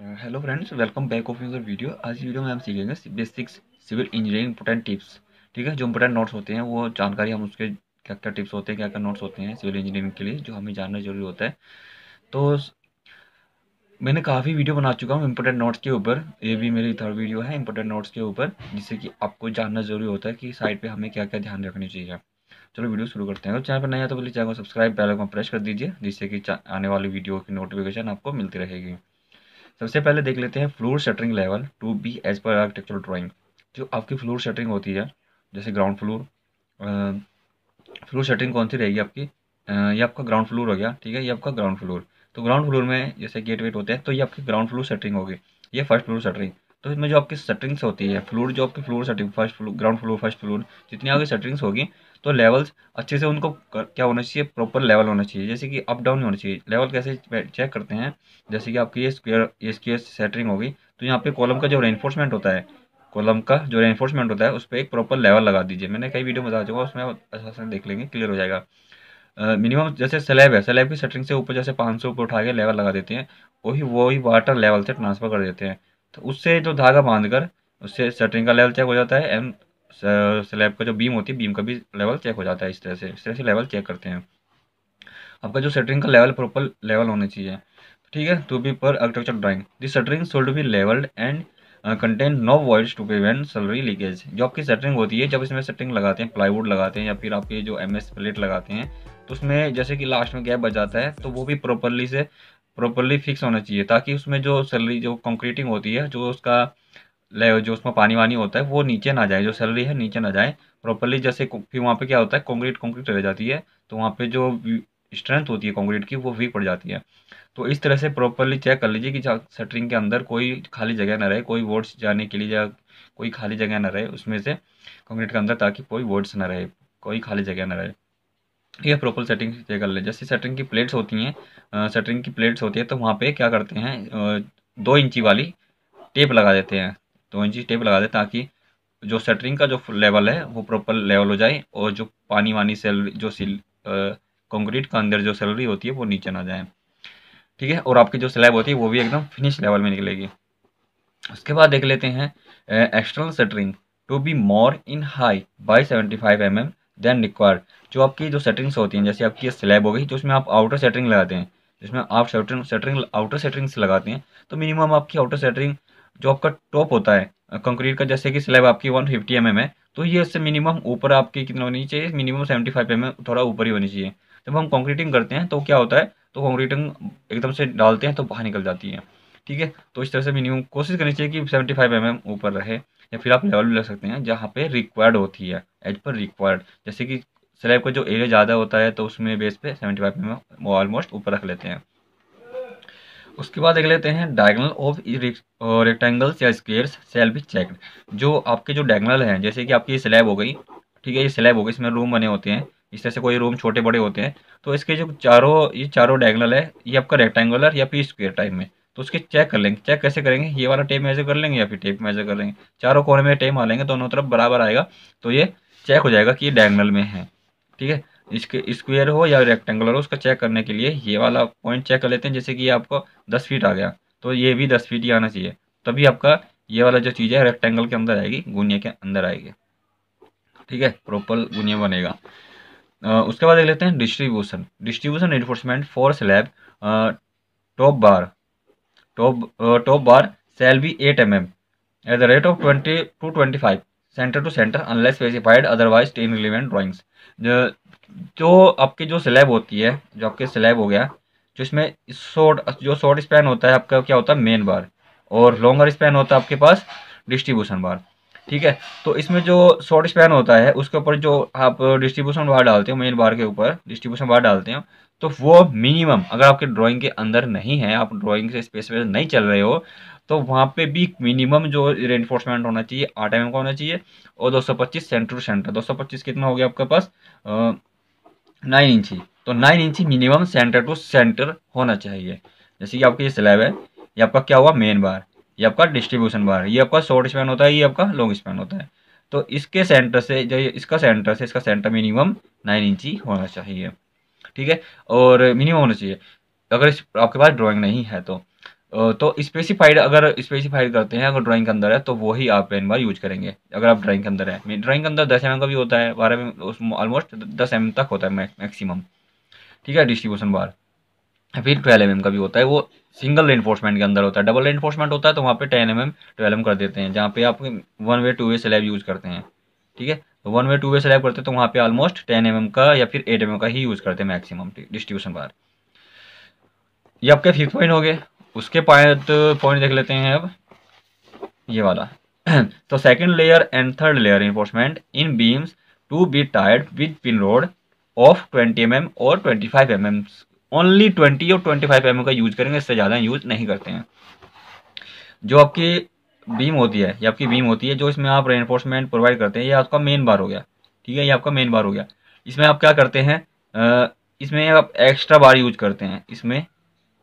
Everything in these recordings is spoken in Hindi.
Hello friends, welcome back of your video. आज की वीडियो में हम सीखेंगे basics civil engineering important tips. ठीक है, जो इंपोर्टेंट नोट्स होते हैं वो जानकारी हम उसके क्या क्या टिप्स होते हैं, क्या क्या नोट्स होते हैं सिविल इंजीनियरिंग के लिए जो हमें जानना जरूरी होता है। तो मैंने काफ़ी वीडियो बना चुका हूँ इंपोर्टेंट नोट्स के ऊपर। ये भी मेरी थर्ड वीडियो है इंपोर्टेंट नोट्स के ऊपर, जिससे कि आपको जानना जरूरी होता है कि साइड पे हमें क्या क्या ध्यान रखनी चाहिए। चलो वीडियो शुरू करते हैं। अगर चैनल पर नया है तो प्लीज़ चैनल को सब्सक्राइब, बेल आइकन प्रेस कर दीजिए, जिससे कि आने वाली वीडियो की नोटिफिकेशन आपको मिलती रहेगी। सबसे पहले देख लेते हैं floor shuttering level to be as per architectural drawing. जो आपकी फ्लोर शटरिंग होती है, जैसे ग्राउंड फ्लोर, फ्लोर शटरिंग कौन सी रहेगी आपकी? ये आपका ग्राउंड फ्लोर हो गया। ठीक है, ये आपका ग्राउंड फ्लोर। तो ग्राउंड फ्लोर में जैसे गेट वेट होते हैं, तो ये आपकी ग्राउंड फ्लोर शटरिंग होगी। ये फर्स्ट फ्लोर शटरिंग। तो इसमें जो आपकी शटरिंग्स होती है, फ्लोर जो आपकी floor shuttering, first floor, ground floor, first floor, जितनी आपकी शटरिंग्स होगी, तो लेवल्स अच्छे से उनको क्या होना चाहिए, प्रॉपर लेवल होना चाहिए। जैसे कि अप डाउन नहीं होना चाहिए। लेवल कैसे चेक करते हैं? जैसे कि आपकी ये स्क्वायर शटरिंग होगी, तो यहाँ पे कॉलम का जो रेनफोर्समेंट होता है, कॉलम का जो रेनफोर्समेंट होता है, उस पर एक प्रॉपर लेवल लगा दीजिए। मैंने कई वीडियो बता चुका हूँ, उसमें आप अच्छा से देख लेंगे, क्लियर हो जाएगा। मिनिमम जैसे स्लैब है, स्लैब की शटरिंग से ऊपर जैसे 500 ऊपर उठा के लेवल लगा देते हैं, वही वाटर लेवल से ट्रांसफर कर देते हैं। तो उससे जो धागा बांध कर उससे शटरिंग का लेवल चेक हो जाता है, एंड स्लैब का जो बीम होती है, बीम का भी लेवल चेक हो जाता है। इस तरह से लेवल चेक करते हैं। आपका जो शटरिंग का लेवल प्रॉपर लेवल होना चाहिए। ठीक है, to be per architecture drawing this shuttering should be levelled and contain no voids to prevent slurry leakage. जो आपकी शटरिंग होती है, जब इसमें शटरिंग लगाते हैं, प्लाईवुड लगाते हैं या फिर आपके जो एमएस प्लेट लगाते हैं, तो उसमें जैसे कि लास्ट में गैप बच जाता है, तो वो भी प्रॉपरली फिक्स होना चाहिए, ताकि उसमें जो सैलरी जो कंक्रीटिंग होती है, जो उसका जो उसमें पानी वानी होता है, वो नीचे ना जाए, जो सैलरी है नीचे ना जाए प्रॉपरली। जैसे फिर वहाँ पे क्या होता है, कंक्रीट कंक्रीट रह जाती है, तो वहाँ पे जो स्ट्रेंथ होती है कंक्रीट की, वो वीक पड़ जाती है। तो इस तरह से प्रॉपरली चेक कर लीजिए कि शटरिंग के अंदर कोई खाली जगह ना रहे, कोई वोट्स जाने के लिए या कोई खाली जगह ना रहे उसमें से कंक्रीट के अंदर, ताकि कोई वोट्स ना रहे, कोई खाली जगह ना रहे। ये प्रॉपर सेटिंग चेक कर ले। जैसे शटरिंग की प्लेट्स होती हैं, शटरिंग की प्लेट्स होती है, तो वहाँ पे क्या करते हैं, 2 इंची वाली टेप लगा देते हैं। 2 इंची टेप लगा दें, ताकि जो शटरिंग का जो लेवल है वो प्रॉपर लेवल हो जाए, और जो पानी वानी सेल जो सिल कंक्रीट का अंदर जो सैलरी होती है वो नीचे ना जाए। ठीक है, और आपकी जो स्लैब होती है वो भी एकदम फिनिश लेवल में निकलेगी। उसके बाद देख लेते हैं external shuttering to be more in high by 75 mm than required. जो आपकी जो शटरिंग्स होती हैं, जैसे आपकी स्लैब हो गई, जो उसमें आप आउटर शटरिंग लगाते हैं, जिसमें आप शटरिंग आउटर शटरिंग्स लगाते हैं, तो मिनिमम आपकी आउटर शटरिंग जो आपका टॉप होता है कंक्रीट का, जैसे कि स्लैब आपकी 150 mm है, तो ये इससे मिनिमम ऊपर आपकी कितना होनी चाहिए, मिनिमम 75 mm थोड़ा ऊपर ही होनी चाहिए। जब हम कंक्रीटिंग करते हैं तो क्या होता है, तो कंक्रीटिंग एकदम से डालते हैं तो बाहर निकल जाती है। ठीक है, तो इस तरह से मिनिमम कोशिश करनी चाहिए कि 75 mm ऊपर रहे, या फिर आप लेवल भी लग सकते हैं जहाँ पे रिक्वायर्ड होती है, एज पर रिक्वायर्ड। जैसे कि स्लैब का जो एरिया ज़्यादा होता है, तो उसमें बेस पे 75 mm वो ऑलमोस्ट ऊपर रख लेते हैं। उसके बाद देख लेते हैं डायगोनल ऑफ रेक्टेंगल्स या स्क्वेयर्स शैल बी चेक्ड। जो आपके जो डायगोनल हैं, जैसे कि आपकी स्लैब हो गई, ठीक है, ये स्लैब हो गई, इसमें रूम बने होते हैं, इस तरह से कोई रूम छोटे बड़े होते हैं, तो इसके जो ये चारों डायगोनल है, ये आपका रेक्टेंगुलर या फिर स्क्वेयर टाइप में, तो उसके चेक कर लेंगे। चेक कैसे करेंगे? ये वाला टेप मेजर कर लेंगे या फिर टेप मेजर कर लेंगे, चारों कोने में टेप मारेंगे, दोनों तरफ बराबर आएगा, तो ये चेक हो जाएगा कि ये डायगोनल में है। ठीक है, इसके स्क्वायर हो या रेक्टेंगुलर हो, उसका चेक करने के लिए ये वाला पॉइंट चेक कर लेते हैं। जैसे कि आपको 10 फीट आ गया, तो ये भी 10 फीट ही आना चाहिए, तभी आपका ये वाला जो चीज़ है रेक्टेंगल के अंदर आएगी, गुनिया के अंदर आएगी। ठीक है, प्रॉपर गुनिया बनेगा। उसके बाद देख लेते हैं distribution distribution enforcement for slab top bar top bar shall be 8 mm at the rate of 20 to 25 centre to centre unless specified otherwise in relevant drawings. जो आपकी जो स्लैब होती है, जो आपके स्लैब हो गया, जो इसमें शॉर्ट स्पैन होता है आपका, क्या होता है, मेन बार, और लॉन्गर स्पैन होता है आपके पास डिस्ट्रीब्यूशन बार। ठीक है, तो इसमें जो शॉर्ट स्पैन होता है उसके ऊपर जो आप डिस्ट्रीब्यूशन बार डालते हो, मेन बार के ऊपर डिस्ट्रीब्यूशन बार डालते हो, तो वो मिनिमम अगर आपके ड्राइंग के अंदर नहीं है, आप ड्राइंग से स्पेस में नहीं चल रहे हो, तो वहाँ पे भी मिनिमम जो रेनफोर्समेंट होना चाहिए 8 mm का होना चाहिए, और 225 सेंटर टू सेंटर। 225 कितना हो गया आपके पास, 9 इंची। तो 9 इंची मिनिमम सेंटर टू सेंटर होना चाहिए। जैसे कि आपकी ये स्लैब है, ये आपका क्या हुआ, मेन बार, ये आपका डिस्ट्रीब्यूशन बार, ये आपका शॉर्ट स्पैन होता है, ये आपका लॉन्ग स्पैन होता है। तो इसके सेंटर से जो इसका सेंटर मिनिमम 9 इंची होना चाहिए। ठीक है, और मिनिमम होना चाहिए। अगर आपके पास ड्राइंग नहीं है तो तो स्पेसिफाइड, अगर स्पेसिफाइड करते हैं, अगर ड्राइंग के अंदर है तो वही आप पेन बार यूज करेंगे। अगर आप ड्राइंग के अंदर है, ड्राइंग के अंदर 10 mm का भी होता है, 12 mm, उसमें ऑलमोस्ट 10 mm तक होता है मैक्सिमम, ठीक है, डिस्ट्रीब्यूशन बार। फिर 12 mm का भी होता है, वो सिंगल रेनफोर्समेंट के अंदर होता है। डबल रेनफोर्समेंट होता है तो वहाँ पे 10 mm 12 mm कर देते हैं, जहाँ पे आप 1 वे 2 वे स्लैब यूज करते हैं, ठीक है। तो 1 वे 2 वे स्लैब करते हैं तो वहाँ पे ऑलमोस्ट 10 mm का या फिर 8 mm का ही यूज करते हैं मैक्सिमम डिस्ट्रीब्यूशन बार। ये आपके फिफ्थ पॉइंट हो गए। उसके पॉइंट पॉइंट देख लेते हैं अब, ये वाला। तो second layer and third layer reinforcement in beams to be tied with pin rod of 20 mm और 25 mm। ओनली 20 और 25 mm का यूज करेंगे, इससे ज़्यादा यूज नहीं करते हैं। जो आपकी बीम होती है, ये आपकी बीम होती है जो इसमें आप रेनफोर्समेंट प्रोवाइड करते हैं, ये आपका मेन बार हो गया, ठीक है, ये आपका मेन बार हो गया। इसमें आप क्या करते हैं, इसमें आप एक्स्ट्रा बार यूज करते हैं, इसमें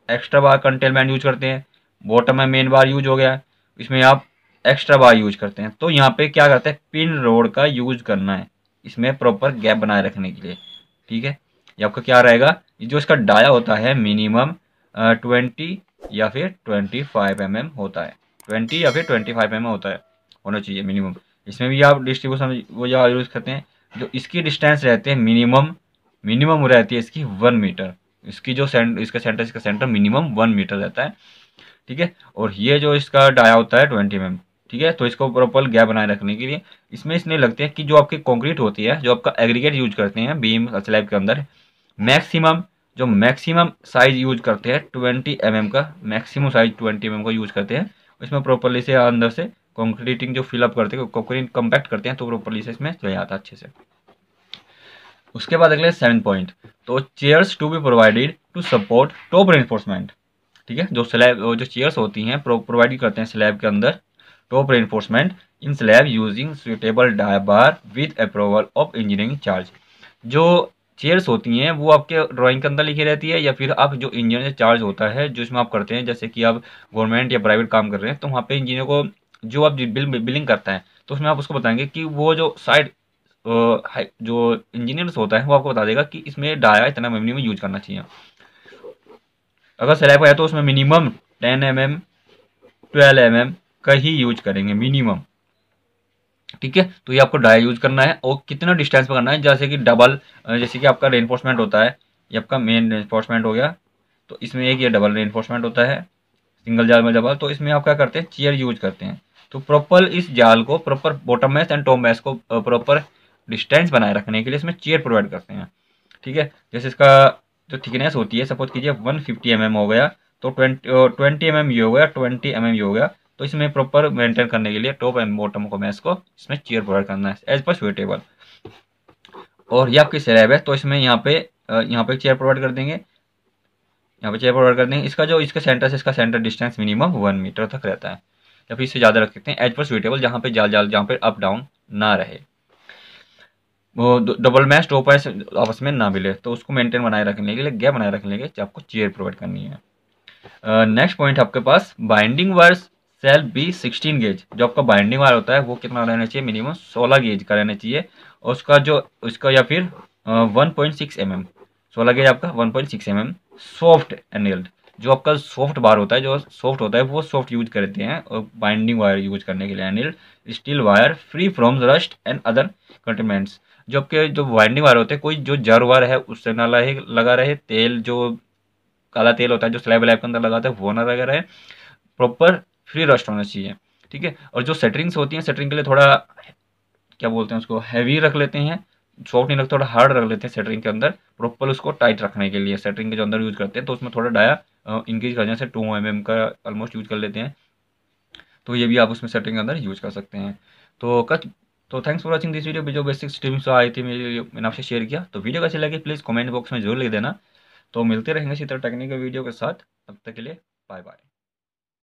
एक्स्ट्रा बार कंटेनमेंट यूज करते हैं। बॉटम में मेन बार यूज हो गया, इसमें आप एक्स्ट्रा बार यूज करते हैं। तो यहाँ पे क्या करते हैं, पिन रोड का यूज करना है इसमें प्रॉपर गैप बनाए रखने के लिए, ठीक है। ये आपका क्या रहेगा, जो इसका डाया होता है मिनिमम 20 या फिर 25 mm होता है, 20 या फिर 25 mm होता है, होना चाहिए मिनिमम। इसमें भी आप डिस्ट्रीब्यूशन वो जो यूज करते हैं, जो इसकी डिस्टेंस रहते हैं मिनिमम, मिनिमम रहती है इसकी 1 मीटर। इसकी जो इसका सेंटर मिनिमम 1 मीटर रहता है, ठीक है। और ये जो इसका डाया होता है 20 mm, ठीक है। तो इसको प्रॉपर गैप बनाए रखने के लिए इसमें इसलिए लगते हैं कि जो आपकी कंक्रीट होती है, जो आपका एग्रीगेट यूज करते हैं बीम स्लैब के अंदर, मैक्सिमम जो मैक्सिमम साइज यूज करते हैं 20 mm का, मैक्सिमम साइज 20 mm का यूज करते हैं। इसमें प्रॉपरली से अंदर से कंक्रीटिंग जो फिलअप करते हैं, कंक्रीट कंपैक्ट करते हैं, तो प्रॉपरली से इसमें चला जाता है अच्छे से। उसके बाद अगले 7 पॉइंट, तो chairs to be provided to support top reinforcement, ठीक है। जो स्लैब जो चेयर्स होती हैं प्रोवाइड करते हैं स्लैब के अंदर top reinforcement in slab using suitable dia bar with approval of engineering charge. जो चेयर्स होती हैं वो आपके ड्राइंग के अंदर लिखी रहती है, या फिर आप जो इंजीनियर चार्ज होता है जो इसमें आप करते हैं, जैसे कि आप गवर्नमेंट या प्राइवेट काम कर रहे हैं, तो वहाँ पे इंजीनियर को जो आप बिलिंग करता है, तो उसमें आप उसको बताएंगे कि वो जो साइड जो इंजीनियर्स होता है वो आपको बता देगा कि इसमें डाया इतना मिनिमम यूज करना चाहिए। अगर स्लैब है तो उसमें मिनिमम 10 mm 12 mm का ही यूज करेंगे मिनिमम, ठीक है। तो ये आपको डाया यूज करना है, और कितना डिस्टेंस पे करना है, जैसे कि डबल, जैसे कि आपका रेनफोर्समेंट होता है, ये आपका मेन रेनफोर्समेंट हो गया, तो इसमें एक ये डबल रेनफोर्समेंट होता है, सिंगल जाल में डबल। तो इसमें आप क्या करते हैं, चेयर यूज करते हैं। तो प्रॉपर इस जाल को proper bottom mesh and top mesh को प्रॉपर डिस्टेंस बनाए रखने के लिए इसमें चेयर प्रोवाइड करते हैं, ठीक है। जैसे इसका जो थिकनेस होती है, सपोज कीजिए 150 mm हो गया, तो 20 mm ये हो गया, 20 mm ये हो गया। तो इसमें प्रॉपर मेंटेन करने के लिए टॉप एंड बॉटम को मैश को इसमें चेयर प्रोवाइड करना है एज पर सुटेबल। और ये आपकी स्लैब है तो इसमें यहाँ पे चेयर प्रोवाइड कर देंगे, यहाँ पे चेयर प्रोवाइड कर देंगे। इसका जो इसका सेंटर से इसका सेंटर डिस्टेंस मिनिमम 1 मीटर तक रहता है, या फिर इससे ज़्यादा रख सकते हैं एज पर सुटेबल, जहाँ पे जाल जहाँ पे अप डाउन ना रहे, वो डबल मैच टॉप मैच आपस में ना मिले, तो उसको मेंटेन बनाए रखने के लिए, गैप बनाए रखने के लिए आपको चेयर प्रोवाइड करनी है। नेक्स्ट पॉइंट आपके पास, binding wires shall be 16 gauge. जो आपका बाइंडिंग वायर होता है वो कितना रहना चाहिए, मिनिमम 16 गेज का रहना चाहिए। और उसका जो उसका या फिर 1.6 mm, 16 गेज आपका 1.6 mm सॉफ्ट एनेल्ड। जो आपका सॉफ्ट बार होता है, जो सॉफ्ट होता है वो सॉफ्ट यूज करते हैं, और बाइंडिंग वायर यूज करने के लिए annealed steel wire free from rust and other contaminants. जो आपके जो बाइंडिंग वायर होते हैं, कोई जो जर वायर है उससे ना लगा रहे, तेल जो काला तेल होता है जो स्लैब वैब के अंदर लगाते हैं वो ना लगा रहे, प्रॉपर फ्री रस्ट होना चाहिए, ठीक है। और जो सेटरिंग्स होती हैं, सेटरिंग के लिए थोड़ा क्या बोलते हैं उसको, हैवी रख लेते हैं, सॉफ्ट नहीं रखते, थोड़ा हार्ड रख लेते हैं सेटरिंग के अंदर, प्रॉपर उसको टाइट रखने के लिए सेटरिंग के जो अंदर यूज करते हैं। तो उसमें थोड़ा डाया इंक्रीज करने से 2 mm का ऑलमोस्ट यूज कर लेते हैं, तो ये भी आप उसमें सेटिंग के अंदर यूज कर सकते हैं। तो thanks for watching this video. जो बेसिक टिप्स आई थी मैंने आपसे शेयर किया, तो वीडियो कैसी लगी प्लीज़ कमेंट बॉक्स में जरूर लिख देना। तो मिलते रहेंगे इसी तरह टेक्निकल वीडियो के साथ, तब तक के लिए बाय बाय।